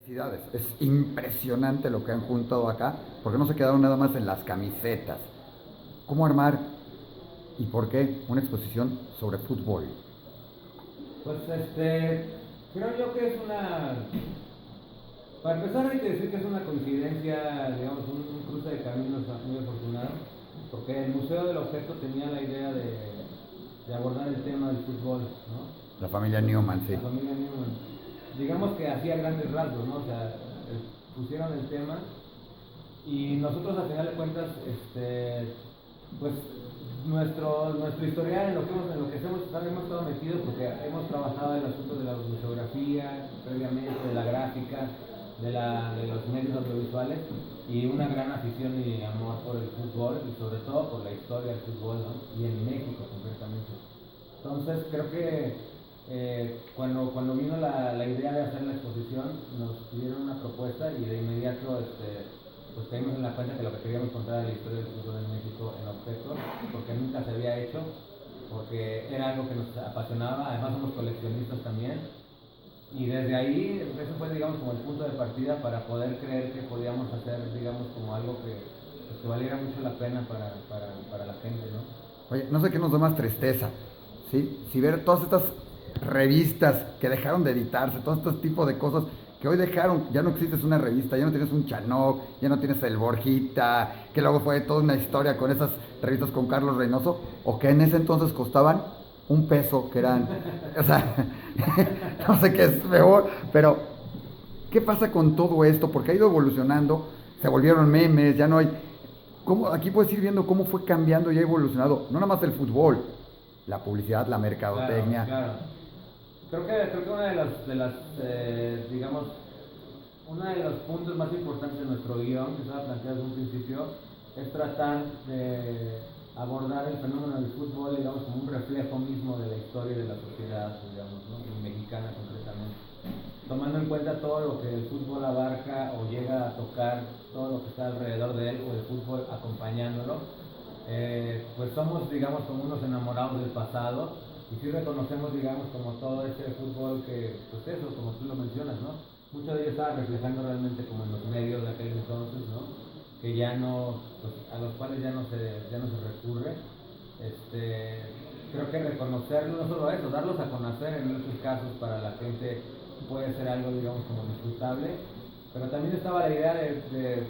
Felicidades, es impresionante lo que han juntado acá, porque no se quedaron nada más en las camisetas. ¿Cómo armar y por qué una exposición sobre fútbol? Pues creo yo que es una. Para empezar, hay que decir que es una coincidencia, digamos, un cruce de caminos muy afortunado, porque el Museo del Objeto tenía la idea de abordar el tema del fútbol, ¿no? La familia Newman, sí. La familia Newman. Digamos que hacía grandes rasgos, ¿no? O sea, pusieron el tema y nosotros, al final de cuentas, pues nuestro historial en lo que hemos estado metidos, porque hemos trabajado el asunto de la museografía, previamente de la gráfica, de los medios audiovisuales, y una gran afición y amor por el fútbol y sobre todo por la historia del fútbol, ¿no? Y en México concretamente. Entonces creo que cuando vino la idea de hacer la exposición, nos pidieron una propuesta y de inmediato pues caímos en la cuenta que lo que queríamos contar era la historia del fútbol en México en objetos, porque nunca se había hecho, porque era algo que nos apasionaba. Además somos coleccionistas también, y desde ahí eso fue, digamos, como el punto de partida para poder creer que podíamos hacer, digamos, como algo pues, que valiera mucho la pena para la gente, ¿no? Oye, no sé qué nos da más tristeza, ¿sí? Si ver todas estas revistas que dejaron de editarse, todo este tipo de cosas que hoy dejaron, ya no existe una revista, ya no tienes un Chanok, ya no tienes el Borjita, que luego fue toda una historia con esas revistas con Carlos Reynoso, o que en ese entonces costaban $1, que eran, o sea, no sé qué es mejor, pero ¿qué pasa con todo esto? Porque ha ido evolucionando, se volvieron memes, ya no hay. ¿Cómo? Aquí puedes ir viendo cómo fue cambiando y ha evolucionado, no nada más el fútbol, la publicidad, la Claro, mercadotecnia. claro. Creo que una digamos, uno de los puntos más importantes de nuestro guión, que estaba planteado desde un principio, es tratar de abordar el fenómeno del fútbol, digamos, como un reflejo mismo de la historia de la sociedad, digamos, ¿no? Y mexicana concretamente. Tomando en cuenta todo lo que el fútbol abarca o llega a tocar, todo lo que está alrededor de él, o el fútbol acompañándolo, pues somos, digamos, como unos enamorados del pasado, y sí reconocemos, digamos, como todo ese fútbol que, pues eso, como tú lo mencionas, ¿no? Mucho de ello estaba reflejando realmente como en los medios de aquel entonces, ¿no? Que ya no, pues, a los cuales ya no se recurre. Creo que reconocerlo, no solo eso, darlos a conocer en muchos casos para la gente puede ser algo, digamos, como disfrutable, pero también estaba la idea de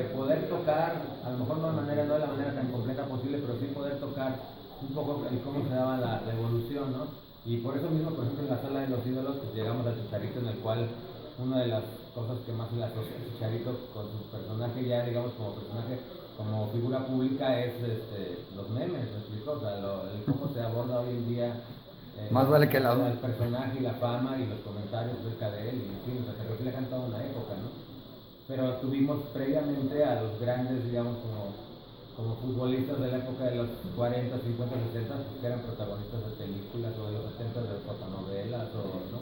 poder tocar, a lo mejor no de la manera tan completa posible, pero sí poder tocar un poco el cómo se daba la evolución, ¿no? Y por eso mismo, por ejemplo, en la sala de los ídolos, pues llegamos al Chicharito, en el cual una de las cosas que más se le asocia al Chicharito con su personaje ya, digamos, como personaje, como figura pública, es los memes, ¿me explico? O sea, el cómo se aborda hoy en día Más vale que la. el personaje y la fama y los comentarios acerca de él, y en fin, o sea, que reflejan toda una época, ¿no? Pero tuvimos previamente a los grandes, digamos, como futbolistas de la época de los 40, 50, 60, pues, que eran protagonistas de películas, o de los 70 de fotonovelas, o, ¿no?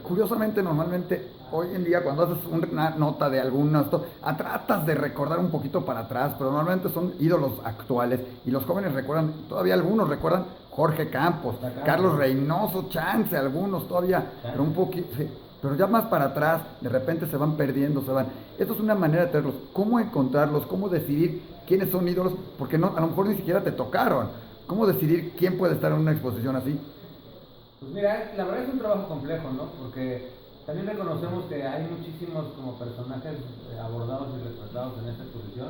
Curiosamente, normalmente, hoy en día, cuando haces una nota de algunos, tratas de recordar un poquito para atrás, pero normalmente son ídolos actuales y los jóvenes recuerdan, todavía algunos recuerdan Jorge Campos, Carlos Reynoso, chance, algunos todavía, pero un poquito, sí, pero ya más para atrás, de repente se van perdiendo, se van. Esto es una manera de tenerlos. ¿Cómo encontrarlos? ¿Cómo decidir quiénes son ídolos? Porque no, a lo mejor ni siquiera te tocaron. ¿Cómo decidir quién puede estar en una exposición así? Pues mira, la verdad es un trabajo complejo, ¿no? Porque también reconocemos que hay muchísimos como personajes abordados y retratados en esta exposición,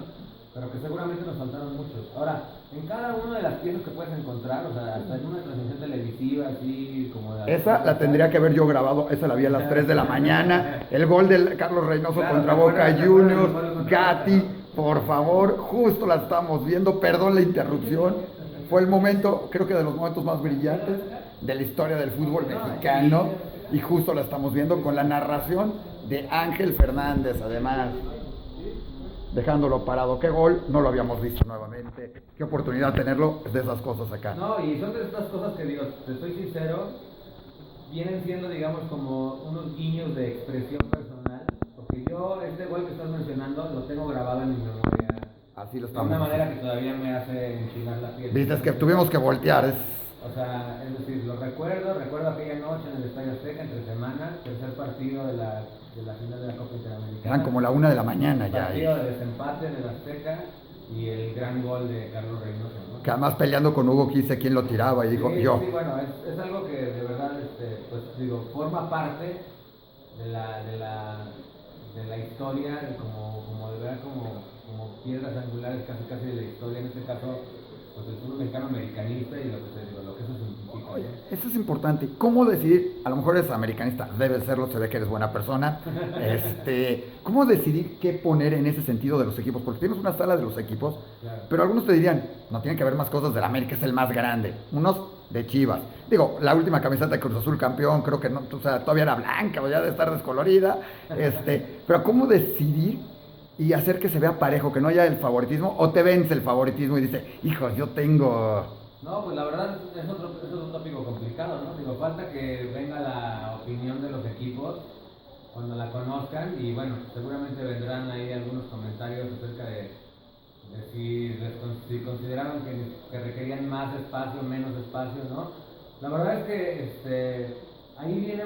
pero que seguramente nos faltaron muchos. Ahora, en cada una de las piezas que puedes encontrar, o sea, hasta en una transmisión televisiva, así como de... Esa la tendría que haber yo grabado, esa la vi a las 3 de la mañana, el gol de Carlos Reynoso contra Boca Juniors, Gatti, por favor, justo la estamos viendo, perdón la interrupción, fue el momento, creo que de los momentos más brillantes de la historia del fútbol mexicano, y justo la estamos viendo con la narración de Ángel Fernández, además, dejándolo parado. Qué gol, no lo habíamos visto nuevamente, qué oportunidad tenerlo de esas cosas acá. No, y son de estas cosas que digo, te soy sincero, vienen siendo, digamos, como unos guiños de expresión personal, porque yo este gol que estás mencionando lo tengo grabado en mi memoria. Así lo de estamos una manera haciendo. que todavía me hace enchinar la piel. Viste, es que tuvimos que voltear, es. O sea, es decir, recuerdo aquella noche en el Estadio Azteca, entre semana, tercer partido de la la final de la Copa Interamericana. Eran como la 1 de la mañana el ya. partido de desempate en el Azteca y el gran gol de Carlos Reynoso, ¿no? Que además peleando con Hugo quise quién lo tiraba y dijo Sí, yo. sí, bueno, es algo que de verdad, pues digo, forma parte de la historia, como de verdad, como piedras angulares casi de la historia, en este caso, pues el fútbol mexicano americanista y lo que eso significa. Oye, eso es importante. ¿Cómo decidir? A lo mejor eres americanista, debe serlo, se ve que eres buena persona. ¿Cómo decidir qué poner en ese sentido de los equipos? Porque tienes una sala de los equipos, Claro. pero algunos te dirían, no tiene que haber más cosas del América, es el más grande. Unos de Chivas. Digo, la última camiseta de Cruz Azul campeón, creo que no, o sea, todavía era blanca, o ya de estar descolorida. Pero ¿cómo decidir y hacer que se vea parejo, que no haya el favoritismo, o te vence el favoritismo y dice, hijos, yo tengo... No, pues la verdad es un tópico complicado, ¿no? Digo, falta que venga la opinión de los equipos cuando la conozcan y bueno, seguramente vendrán ahí algunos comentarios acerca de si consideraban que requerían más espacio, menos espacio, ¿no? La verdad es que ahí viene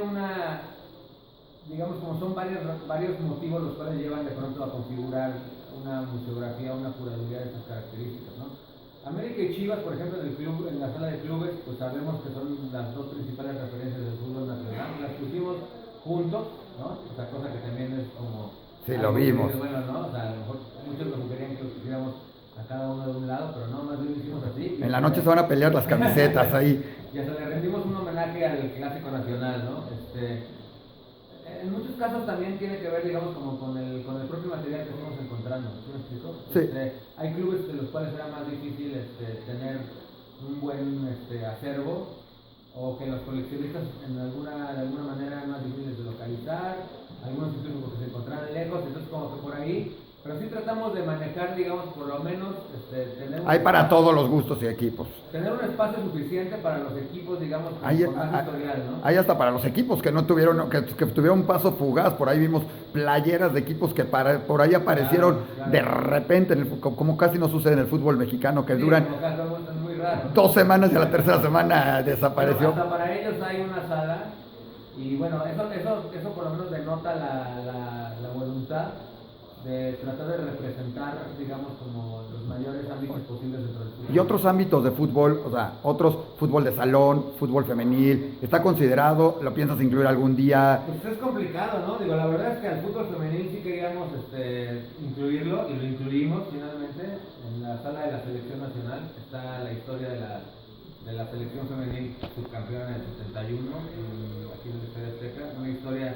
digamos, como son varios motivos los cuales llevan de pronto a configurar una museografía, una curaduría de estas características, ¿no? América y Chivas, por ejemplo, en la sala de clubes, pues sabemos que son las dos principales referencias del fútbol nacional. Las pusimos juntos, ¿no? O sea, cosa que también es como... Sí, lo vimos. Bueno, ¿no? O sea, a lo mejor muchos nos querían que lo pusiéramos a cada uno de un lado, pero no, más bien lo hicimos así. En la noche se van a pelear las camisetas ahí. Y hasta le rendimos un homenaje al Clásico Nacional, ¿no? En muchos casos también tiene que ver, digamos, como con el propio material que fuimos encontrando, ¿sí me explico? Sí. Hay clubes de los cuales era más difícil tener un buen acervo, o que los coleccionistas de alguna manera eran más difíciles de localizar, algunos incluso porque se encontraban lejos, entonces como que por ahí, pero sí tratamos de manejar, digamos, por lo menos tener Hay para todos los gustos y equipos. Tener un espacio suficiente para los equipos, digamos, con más historial, ¿no? Hay hasta para los equipos que no tuvieron, que tuvieron un paso fugaz. Por ahí vimos playeras de equipos que por ahí aparecieron claro. De repente, como casi no sucede en el fútbol mexicano, que sí, duran muy raro, ¿no? 2 semanas y a la tercera semana desapareció. Pero hasta para ellos hay una sala y bueno, eso por lo menos denota la voluntad de tratar de representar, digamos, como los mayores ámbitos posibles dentro del fútbol. Y otros ámbitos de fútbol, o sea, fútbol de salón, fútbol femenil, ¿está considerado? ¿Lo piensas incluir algún día? Pues es complicado, ¿no? Digo, la verdad es que al fútbol femenil sí queríamos incluirlo y lo incluimos finalmente. En la sala de la selección nacional está la historia de la selección femenil subcampeona del 71 aquí en el Estadio Azteca, una historia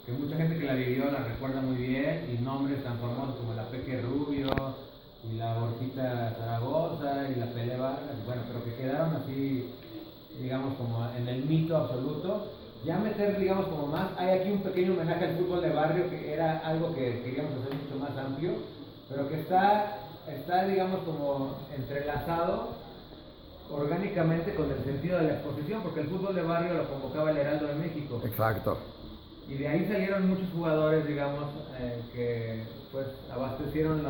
que mucha gente que la vivió la recuerda muy bien, y nombres tan famosos como la Peque Rubio, y la Borjita Zaragoza, y la Pele Vargas, bueno, pero que quedaron así, digamos, como en el mito absoluto. Ya meter, digamos, como más, hay aquí un pequeño homenaje al fútbol de barrio, que era algo que queríamos hacer mucho más amplio, pero que está digamos, como entrelazado orgánicamente con el sentido de la exposición, porque el fútbol de barrio lo convocaba el Heraldo de México. Exacto. Y de ahí salieron muchos jugadores, digamos, que pues abastecieron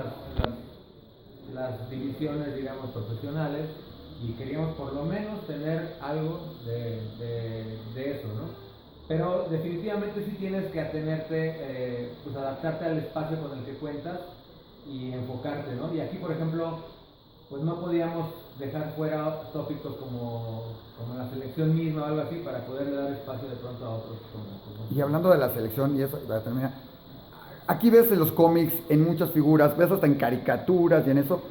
las divisiones, digamos, profesionales, y queríamos por lo menos tener algo de eso, ¿no? Pero definitivamente sí tienes que atenerte, pues adaptarte al espacio con el que cuentas y enfocarte, ¿no? Y aquí, por ejemplo, pues no podíamos dejar fuera tópicos como la selección misma o algo así, para poderle dar espacio de pronto a otros. Y hablando de la selección, y eso, para terminar, aquí ves en los cómics, en muchas figuras, ves hasta en caricaturas y en eso,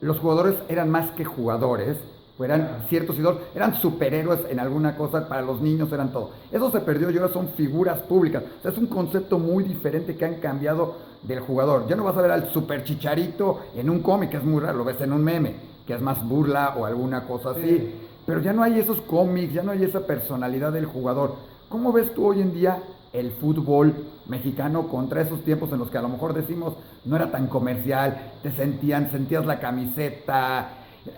los jugadores eran más que jugadores, eran ciertos ídolos, eran superhéroes en alguna cosa, para los niños eran todo. Eso se perdió y ahora son figuras públicas. O sea, es un concepto muy diferente que han cambiado del jugador. Ya no vas a ver al super Chicharito en un cómic, que es muy raro, lo ves en un meme, que es más burla o alguna cosa así. Sí. Pero ya no hay esos cómics, ya no hay esa personalidad del jugador. ¿Cómo ves tú hoy en día el fútbol mexicano contra esos tiempos en los que a lo mejor decimos no era tan comercial, sentías la camiseta,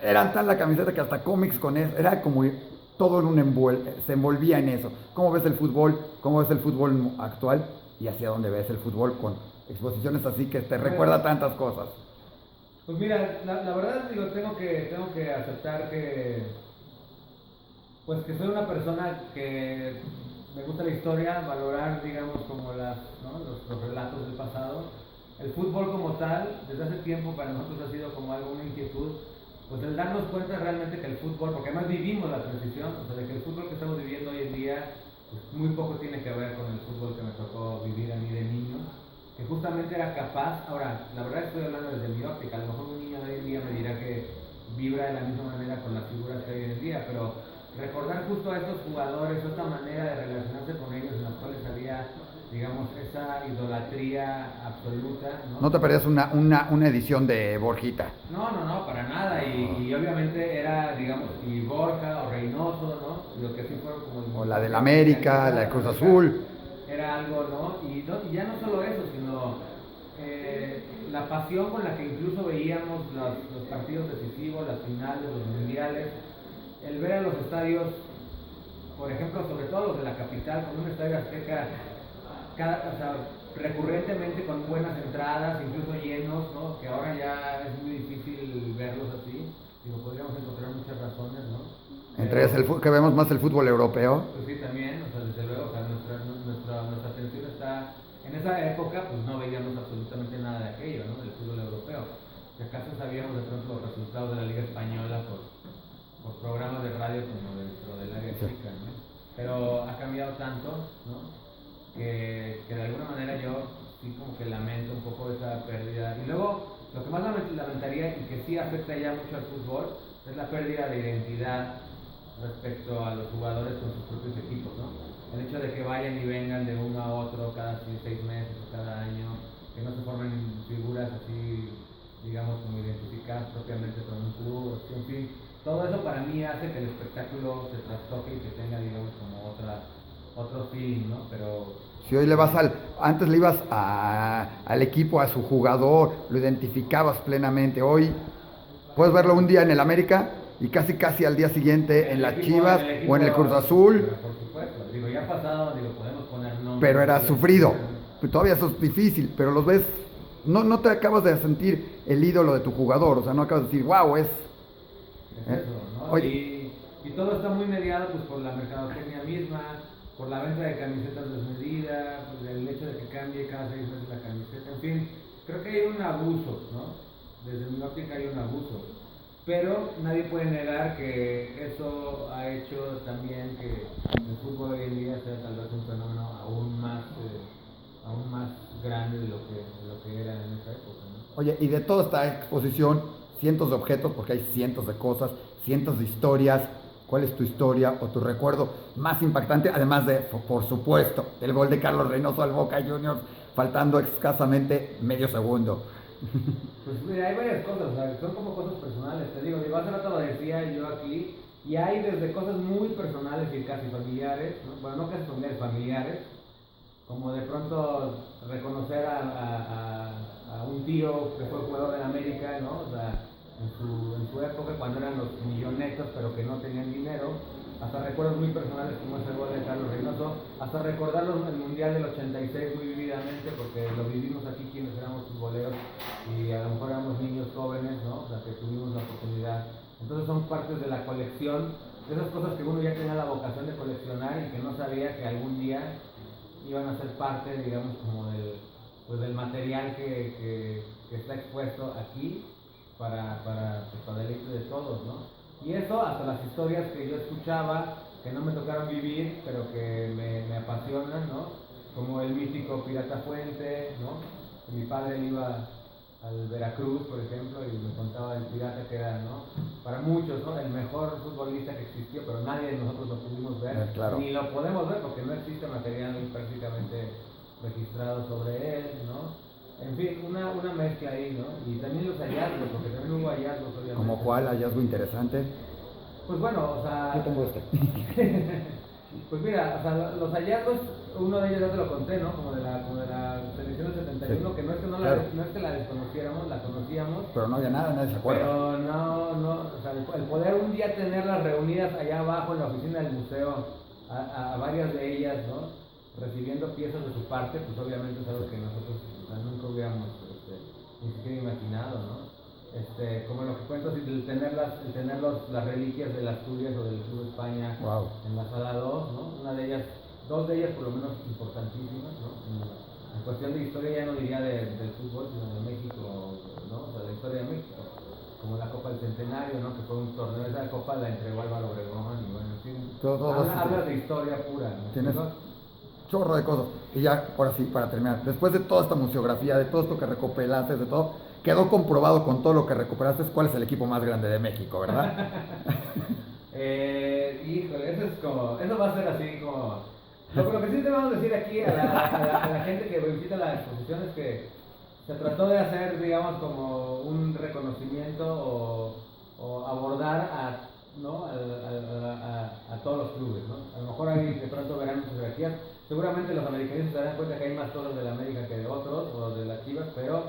era tan la camiseta que hasta cómics con eso, era como todo en se envolvía en eso? ¿Cómo ves el fútbol? ¿Cómo ves el fútbol actual? ¿Y hacia dónde ves el fútbol con exposiciones así que te recuerda tantas cosas? Pues mira, la verdad, digo, tengo que aceptar que pues que soy una persona que me gusta la historia, valorar, digamos, como ¿no? los relatos del pasado. El fútbol como tal, desde hace tiempo para nosotros ha sido como algo, una inquietud, pues el darnos cuenta realmente que el fútbol, porque además vivimos la transición, o sea, de que el fútbol que estamos viviendo hoy en día, pues muy poco tiene que ver con el fútbol que me tocó vivir a mí de niño, que justamente era capaz, ahora, la verdad estoy hablando desde mi óptica, a lo mejor un niño de hoy en día me dirá que vibra de la misma manera con las figuras que hay hoy en día, pero recordar justo a estos jugadores, esta manera de relacionarse con ellos en las cuales había, digamos, esa idolatría absoluta, ¿no? No te perdías una edición de Borjita. No, para nada, y obviamente era, digamos, y Borja o Reynoso, ¿no? Lo que sí fueron como... O la del América, la de Cruz Azul. Era algo, ¿no? Y ya no solo eso, sino la pasión con la que incluso veíamos los partidos decisivos, las finales, los mundiales, el ver a los estadios, por ejemplo, sobre todo los de la capital, con un estadio Azteca, o sea, recurrentemente con buenas entradas, incluso llenos, ¿no? Que ahora ya es muy difícil verlos así. Digo, podríamos encontrar muchas razones, ¿no? Entre ellas que vemos más el fútbol europeo. Pues sí, también, o sea, desde luego, o sea, nuestra atención está... En esa época, pues no veíamos absolutamente nada de aquello, ¿no? Del fútbol europeo. Si acaso sabíamos de pronto los resultados de la Liga Española por programas de radio como dentro del área chica, ¿no? Pero ha cambiado tanto, ¿no? Que de alguna manera yo sí como que lamento un poco esa pérdida. Y luego, lo que más lamentaría y que sí afecta ya mucho al fútbol es la pérdida de identidad respecto a los jugadores con sus propios equipos, ¿no? El hecho de que vayan y vengan de uno a otro cada 6 meses o cada año, que no se formen figuras así, digamos, como identificadas propiamente con un club, en fin, todo eso para mí hace que el espectáculo se trastoque y que tenga, digamos, como otro feeling, ¿no? Pero... Si hoy le vas antes le ibas al equipo, a su jugador, lo identificabas plenamente. Hoy puedes verlo un día en el América y casi al día siguiente en las Chivas o en el Cruz Azul. Por supuesto, digo, ya ha pasado, digo, podemos poner nombres. Pero era sufrido. Todavía eso es difícil, pero los ves, no te acabas de sentir el ídolo de tu jugador, o sea, no acabas de decir, wow, es eso, ¿no? Oye. Y todo está muy mediado pues por la mercadotecnia misma, por la venta de camisetas desmedida, por el hecho de que cambie cada 6 meses la camiseta, en fin, creo que hay un abuso, ¿no? Desde mi óptica hay un abuso. Pero nadie puede negar que eso ha hecho también que el fútbol hoy en día sea tal vez un fenómeno aún más grande de lo que era en esa época, ¿no? Oye, y de toda esta exposición, cientos de objetos, porque hay cientos de cosas, cientos de historias. ¿Cuál es tu historia o tu recuerdo más impactante? Además de, por supuesto, el gol de Carlos Reynoso al Boca Juniors, faltando escasamente medio segundo. Pues mira, hay varias cosas, o sea, son como cosas personales, te digo, hace rato lo decía yo aquí, y hay desde cosas muy personales y casi familiares, ¿no? Bueno, no casi familiares, como de pronto reconocer a un tío que fue jugador en América, ¿no? O sea, en su época, cuando eran los millonetos, pero que no tenían dinero, hasta recuerdos muy personales como ese gol de Carlos Reynoso, hasta recordarlo el Mundial del 86 muy vividamente, porque lo vivimos aquí quienes éramos futboleros y a lo mejor éramos niños jóvenes, ¿no? O sea, que tuvimos la oportunidad. Entonces son partes de la colección, de esas cosas que uno ya tenía la vocación de coleccionar y que no sabía que algún día iban a ser parte, digamos, como del material que está expuesto aquí para deleite de todos, ¿no? Y eso hasta las historias que yo escuchaba, que no me tocaron vivir, pero que me apasionan, ¿no? Como el mítico Pirata Fuente, ¿no? Que mi padre iba al Veracruz, por ejemplo, y me contaba el Pirata que era, ¿no? Para muchos, ¿no? El mejor futbolista que existió, pero nadie de nosotros lo pudimos ver, claro. Ni lo podemos ver porque no existe material prácticamente registrado sobre él, ¿no? En fin, una mezcla ahí, ¿no? Y también los hallazgos, porque también hubo hallazgos, obviamente. ¿Como cuál hallazgo interesante? Pues bueno, o sea... Yo tengo este. Pues mira, o sea, los hallazgos, uno de ellos ya te lo conté, ¿no? Como de la selección del 71, sí. Que no es que no es que la desconociéramos, la conocíamos. Pero no había nada, nadie se acuerda. Pero no, o sea, el poder un día tenerlas reunidas allá abajo en la oficina del museo, a varias de ellas, ¿no? Recibiendo piezas de su parte, pues obviamente es algo que nosotros nunca hubiéramos ni siquiera imaginado, ¿no? Como lo que cuento, el tener las reliquias de las Asturias o del Club España, wow. En la sala 2, ¿no? Una de ellas dos de ellas por lo menos importantísimas, ¿no? En cuestión de historia ya no diría del fútbol, sino de México, ¿no? O sea, de la historia de México, como la Copa del Centenario, ¿no? Que fue un torneo, esa copa la entregó Álvaro Obregón, y bueno, en fin, habla de historia pura, ¿no? Tienes chorro de cosas. Y ya, ahora sí, para terminar, después de toda esta museografía, de todo esto que recopilaste, de todo, quedó comprobado con todo lo que recuperaste cuál es el equipo más grande de México, ¿verdad? Híjole, eso va a ser así como... Lo que sí te vamos a decir aquí a la gente que visita la exposición es que se trató de hacer, digamos, como un reconocimiento o abordar ¿no? a todos los clubes, ¿no? A lo mejor ahí de pronto verán muchas jerarquías. Seguramente los americanistas se darán cuenta que hay más toros de la América que de otros, o de las Chivas, pero